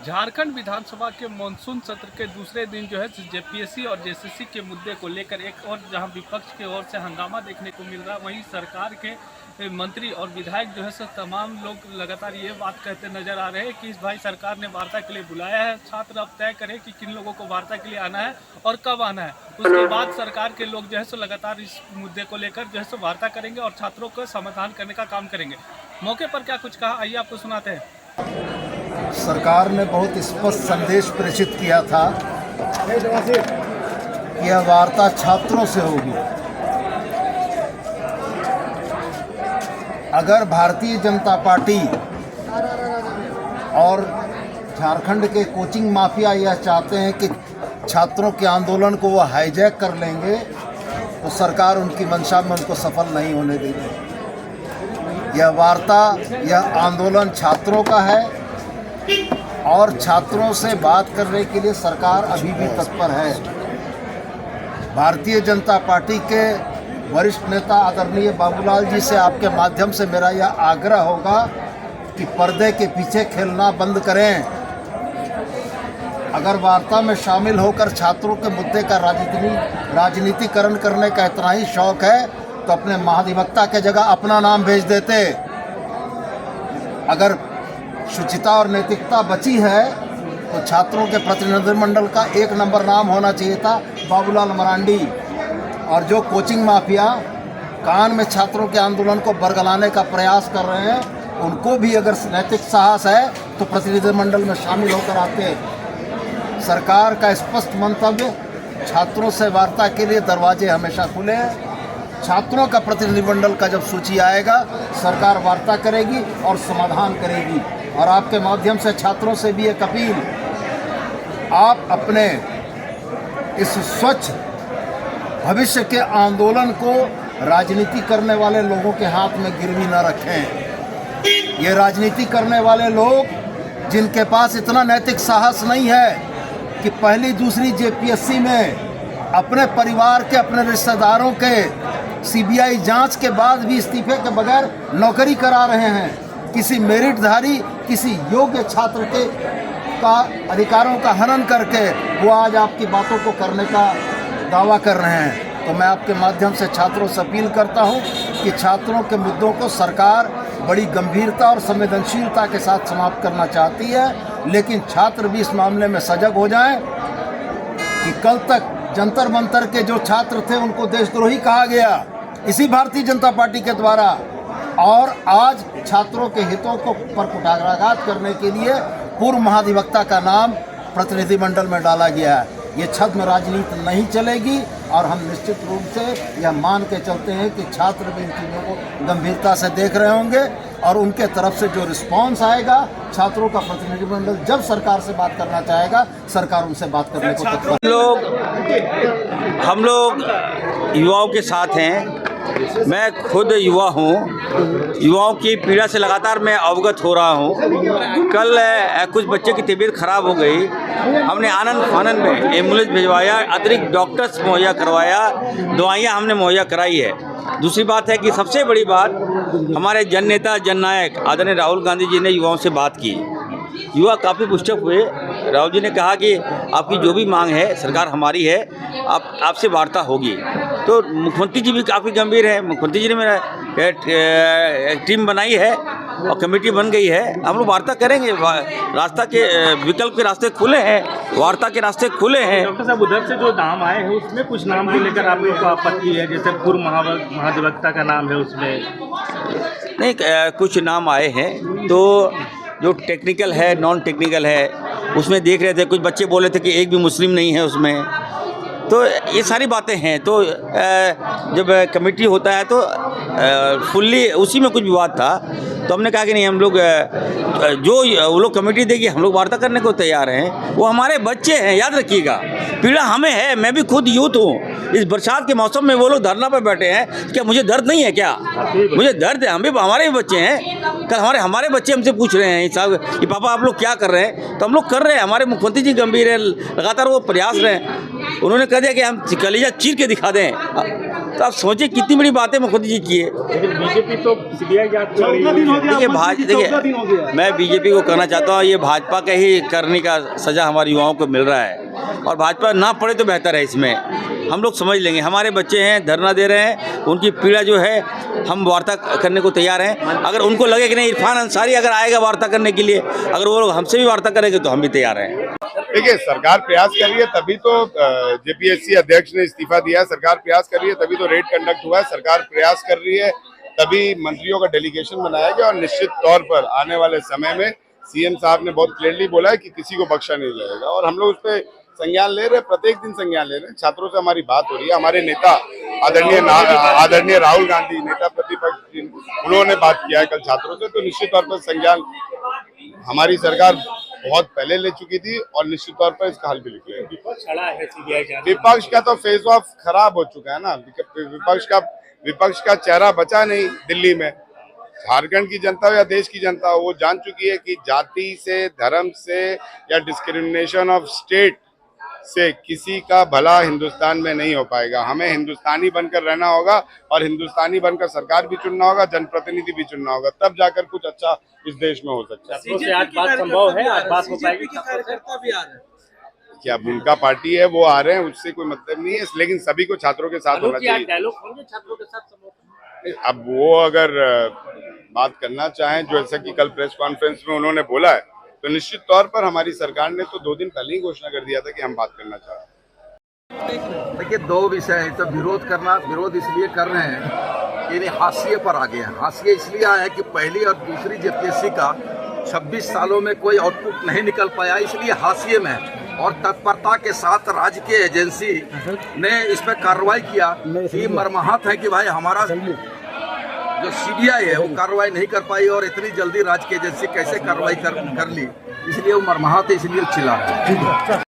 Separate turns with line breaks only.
झारखंड विधानसभा के मानसून सत्र के दूसरे दिन जो है जेपीएससी और जेसीसी के मुद्दे को लेकर एक और जहां विपक्ष की ओर से हंगामा देखने को मिल रहा है, वहीं सरकार के मंत्री और विधायक जो है तमाम लोग लगातार ये बात कहते नजर आ रहे हैं कि इस भाई सरकार ने वार्ता के लिए बुलाया है, छात्र अब तय करें कि किन लोगों को वार्ता के लिए आना है और कब आना है। उसके बाद सरकार के लोग जो है लगातार इस मुद्दे को लेकर जो है वार्ता करेंगे और छात्रों को समाधान करने का काम करेंगे। मौके पर क्या कुछ कहा, आइए आपको सुनाते हैं।
सरकार ने बहुत स्पष्ट संदेश प्रेषित किया था कि यह वार्ता छात्रों से होगी। अगर भारतीय जनता पार्टी और झारखंड के कोचिंग माफिया यह चाहते हैं कि छात्रों के आंदोलन को वो हाईजैक कर लेंगे, तो सरकार उनकी मंशा में उनको सफल नहीं होने देगी। यह वार्ता, यह आंदोलन छात्रों का है और छात्रों से बात करने के लिए सरकार अभी भी तत्पर है। भारतीय जनता पार्टी के वरिष्ठ नेता आदरणीय बाबूलाल जी से आपके माध्यम से मेरा यह आग्रह होगा कि पर्दे के पीछे खेलना बंद करें। अगर वार्ता में शामिल होकर छात्रों के मुद्दे का राजनीतिकरण करने का इतना ही शौक है तो अपने महाधिवक्ता के जगह अपना नाम भेज देते। अगर शुचिता और नैतिकता बची है तो छात्रों के प्रतिनिधिमंडल का 1 नंबर नाम होना चाहिए था बाबूलाल मरांडी। और जो कोचिंग माफिया कान में छात्रों के आंदोलन को बरगलाने का प्रयास कर रहे हैं, उनको भी अगर नैतिक साहस है तो प्रतिनिधिमंडल में शामिल होकर आते। सरकार का स्पष्ट मंतव्य, छात्रों से वार्ता के लिए दरवाजे हमेशा खुले हैं। छात्रों का प्रतिनिधिमंडल का जब सूची आएगा, सरकार वार्ता करेगी और समाधान करेगी। और आपके माध्यम से छात्रों से भी एक अपील, आप अपने इस स्वच्छ भविष्य के आंदोलन को राजनीति करने वाले लोगों के हाथ में गिरवी न रखें। ये राजनीति करने वाले लोग जिनके पास इतना नैतिक साहस नहीं है कि पहली दूसरी जेपीएससी में अपने परिवार के, अपने रिश्तेदारों के सीबीआई जांच के बाद भी इस्तीफे के बगैर नौकरी करा रहे हैं, किसी मेरिटधारी, किसी योग्य छात्र के अधिकारों का हनन करके वो आज आपकी बातों को करने का दावा कर रहे हैं। तो मैं आपके माध्यम से छात्रों से अपील करता हूं कि छात्रों के मुद्दों को सरकार बड़ी गंभीरता और संवेदनशीलता के साथ समाप्त करना चाहती है, लेकिन छात्र भी इस मामले में सजग हो जाएं कि कल तक जंतर मंतर के जो छात्र थे उनको देशद्रोही कहा गया इसी भारतीय जनता पार्टी के द्वारा, और आज छात्रों के हितों को पर कुठाराघात करने के लिए पूर्व महाधिवक्ता का नाम प्रतिनिधिमंडल में डाला गया है। ये छद्म राजनीति नहीं चलेगी और हम निश्चित रूप से यह मान के चलते हैं कि छात्र भी इन चीज़ों को गंभीरता से देख रहे होंगे और उनके तरफ से जो रिस्पांस आएगा, छात्रों का प्रतिनिधिमंडल जब सरकार से बात करना चाहेगा, सरकार उनसे बात करने को तत्पर।
हम लोग युवाओं के साथ हैं। मैं खुद युवा हूँ, युवाओं की पीड़ा से लगातार मैं अवगत हो रहा हूँ। कल कुछ बच्चे की तबीयत खराब हो गई, हमने आनंद फानन में एम्बुलेंस भिजवाया, अतिरिक्त डॉक्टर्स मुहैया करवाया, दवाइयाँ हमने मुहैया कराई है। दूसरी बात है कि सबसे बड़ी बात, हमारे जन नेता जननायक आदरणीय राहुल गांधी जी ने युवाओं से बात की। युवा काफ़ी पुष्टक हुए। राहुल जी ने कहा कि आपकी जो भी मांग है, सरकार हमारी है, आपसे वार्ता होगी। तो मुख्यमंत्री जी भी काफ़ी गंभीर हैं। मुख्यमंत्री जी ने मेरा एक टीम बनाई है और कमेटी बन गई है। हम लोग वार्ता करेंगे। रास्ता के विकल्प के रास्ते खुले हैं, वार्ता के रास्ते खुले हैं।
डॉक्टर साहब, उधर से जो नाम आए हैं उसमें कुछ नाम को लेकर आप लोग को आपत्ति है, जैसे पूर्व महाधिवक्ता का नाम है उसमें?
नहीं, कुछ नाम आए हैं तो जो टेक्निकल है, नॉन टेक्निकल है, उसमें देख रहे थे। कुछ बच्चे बोले थे कि एक भी मुस्लिम नहीं है उसमें। तो ये सारी बातें हैं। तो जब कमेटी होता है तो फुल्ली उसी में कुछ विवाद था, तो हमने कहा कि नहीं, हम लोग जो वो लोग कमेटी देगी, हम लोग वार्ता करने को तैयार हैं। वो हमारे बच्चे हैं, याद रखिएगा। पीड़ा हमें है, मैं भी खुद यूथ हूँ। इस बरसात के मौसम में वो लोग धरना पर बैठे हैं, क्या मुझे दर्द नहीं है? क्या मुझे दर्द है? हमारे भी बच्चे हैं। कल हमारे बच्चे हमसे पूछ रहे हैं साहब कि पापा आप लोग क्या कर रहे हैं? तो हम लोग कर रहे हैं। हमारे मुख्यमंत्री जी गंभीर है, लगातार वो प्रयास रहे हैं। उन्होंने कह दिया कि हम कलेजा चीर के दिखा दें। तो आप सोचिए कितनी बड़ी बातें मोदी जी की है।
लेकिन बीजेपी तो सीबीआई जांच कर रही है।
देखिए मैं बीजेपी को कहना चाहता हूँ, ये भाजपा का ही करने का सज़ा हमारे युवाओं को मिल रहा है, और भाजपा ना पड़े तो बेहतर है। इसमें हम लोग समझ लेंगे, हमारे बच्चे हैं धरना दे रहे हैं, उनकी पीड़ा जो है हम वार्ता करने को तैयार हैं। अगर उनको लगे कि नहीं इरफान अंसारी अगर आएगा वार्ता करने के लिए, अगर वो लोग हमसे भी वार्ता करेंगे तो हम भी तैयार हैं।
देखिए सरकार प्रयास कर रही है, तभी तो जेपीएससी अध्यक्ष ने इस्तीफा दिया है। सरकार प्रयास कर रही है तभी तो रेड कंडक्ट हुआ है। सरकार प्रयास कर रही है तभी मंत्रियों का डेलीगेशन बनाया गया, और निश्चित तौर पर आने वाले समय में सीएम साहब ने बहुत क्लियरली बोला है कि किसी को बख्शा नहीं जाएगा, और हम लोग उस पर संज्ञान ले रहे हैं, प्रत्येक दिन संज्ञान ले रहे हैं। छात्रों से हमारी बात हो रही है, हमारे नेता आदरणीय राहुल गांधी नेता प्रतिपक्ष, उन्होंने बात किया है कल छात्रों से, तो निश्चित तौर पर संज्ञान हमारी सरकार बहुत पहले ले चुकी थी, और निश्चित तौर पर इसका हल भी निकलेगा। विपक्ष का तो फेस ऑफ खराब हो चुका है ना, विपक्ष का चेहरा बचा नहीं दिल्ली में। झारखंड की जनता हो या देश की जनता हो, वो जान चुकी है कि जाति से, धर्म से या डिस्क्रिमिनेशन ऑफ स्टेट से किसी का भला हिंदुस्तान में नहीं हो पाएगा। हमें हिंदुस्तानी बनकर रहना होगा, और हिंदुस्तानी बनकर सरकार भी चुनना होगा, जनप्रतिनिधि भी चुनना होगा, तब जाकर कुछ अच्छा इस देश में हो सकता है।
आज बात संभव है, आज बात हो पाएगी।
क्या उनका पार्टी है वो आ रहे हैं, उससे कोई मतलब नहीं है, लेकिन सभी को छात्रों के साथ होना चाहिए।
डायलॉग होंगे छात्रों के साथ।
अब वो अगर बात करना चाहें, जैसा कि कल प्रेस कॉन्फ्रेंस में उन्होंने बोला है, तो निश्चित तौर पर हमारी सरकार ने तो 2 दिन पहले ही घोषणा कर दिया था कि हम बात करना चाहते हैं।
देखिए 2 विषय है, तो विरोध इसलिए कर रहे हैं कि हाशिए पर आ गए हैं। हाशिए इसलिए आए हैं कि पहली और दूसरी जेपीएससी का 26 सालों में कोई आउटपुट नहीं निकल पाया, इसलिए हाशिए में, और तत्परता के साथ राज्य के एजेंसी ने इस पर कार्रवाई किया। ये मर्माहत है कि भाई हमारा जो सीबीआई है वो कार्रवाई नहीं कर पाई, और इतनी जल्दी राज्य की एजेंसी कैसे कार्रवाई कर ली, इसलिए वो मर्माहत है, इसलिए चिल्ला रहे हैं।